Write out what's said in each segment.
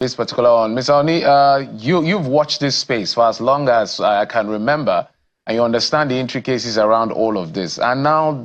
this particular one. Ms. Oni, you've watched this space for as long as I can remember, and you understand the intricacies around all of this. And now,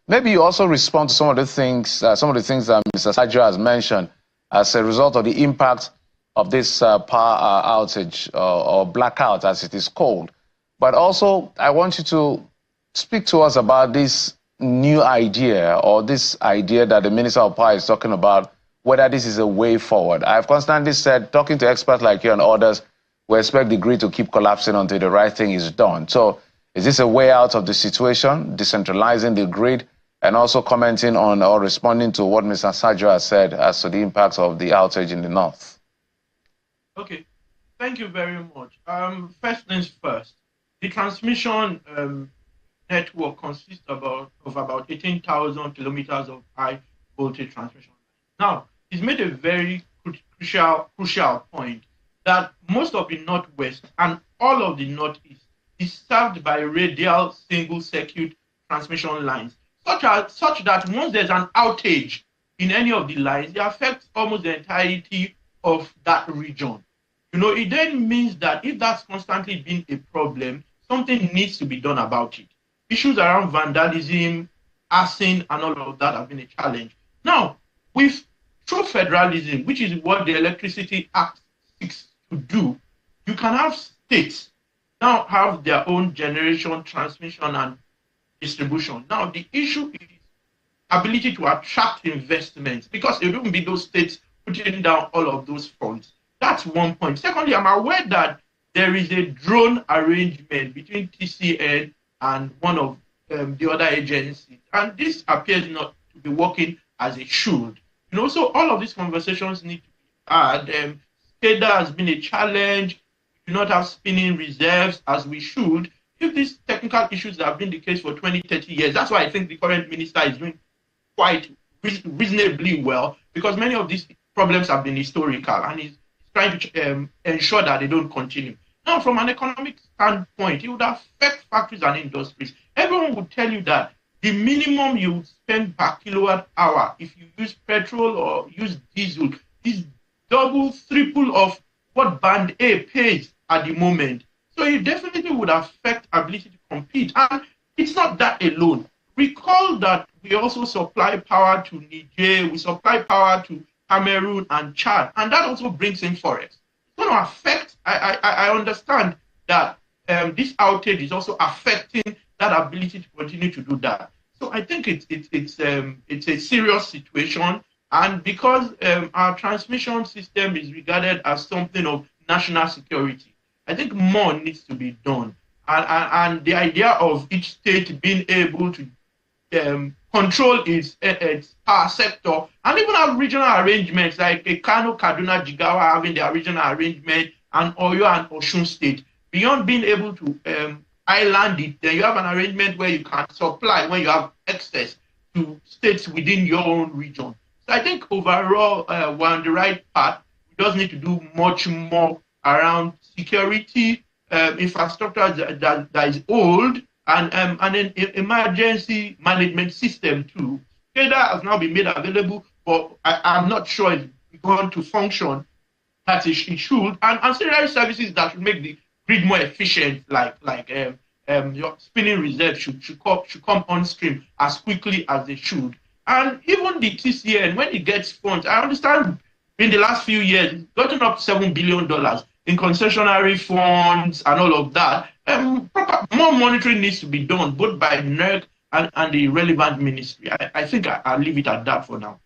maybe you also respond to some of the things that Mr. Sajo has mentioned as a result of the impact of this power outage or blackout, as it is called. But also, I want you to speak to us about this new idea, or this idea that the Minister of Power is talking about, whether this is a way forward. I've constantly said, talking to experts like you and others, we expect the grid to keep collapsing until the right thing is done. So is this a way out of the situation, decentralizing the grid, and also commenting on or responding to what Mr. Sajo has said as to the impacts of the outage in the north? Okay, thank you very much. First things first, the transmission network consists of about 18,000 kilometers of high voltage transmission. Now, he's made a very crucial point that most of the Northwest and all of the Northeast is served by radial single circuit transmission lines, such that once there's an outage in any of the lines, it affects almost the entirety of that region. You know, it then means that if that's constantly been a problem, something needs to be done about it. Issues around vandalism, arson, and all of that have been a challenge. Now, with true federalism, which is what the Electricity Act seeks to do, you can have states now have their own generation, transmission, and distribution. Now, the issue is ability to attract investments, because it wouldn't be those states putting down all of those funds. That's one point. Secondly, I'm aware that there is a drone arrangement between TCN and one of the other agencies, and this appears not to be working as it should. You know, so all of these conversations need to be had. SCADA has been a challenge. We do not have spinning reserves as we should. If these technical issues have been the case for 20, 30 years, that's why I think the current minister is doing quite reasonably well, because many of these problems have been historical, and he's trying to ensure that they don't continue. Now, from an economic standpoint, it would affect factories and industries. Everyone would tell you that the minimum you would spend per kilowatt hour if you use petrol or use diesel is double, triple of what Band A pays at the moment. So it definitely would affect ability to compete. And it's not that alone. Recall that we also supply power to Niger, we supply power to Cameroon and Chad, and that also brings in forex. It's going to affect, I understand that this outage is also affecting that ability to continue to do that. So I think it's a serious situation, and because our transmission system is regarded as something of national security, I think more needs to be done. And the idea of each state being able to control its power sector, and even have regional arrangements like a Kano, Kaduna, Jigawa having their regional arrangement, and Oyo and Osun State. Beyond being able to island it, then you have an arrangement where you can supply when you have excess to states within your own region. So I think overall, we're on the right path. We just need to do much more around security, infrastructure that is old, and an emergency management system too. SCADA has now been made available, but I'm not sure it's going to function as it should. And ancillary services that should make the grid more efficient, like your spinning reserve should come on stream as quickly as they should. And even the TCN, when it gets funds, I understand in the last few years, it's gotten up $7 billion in concessionary funds and all of that. More monitoring needs to be done, both by NERC and the relevant ministry. I think I'll leave it at that for now.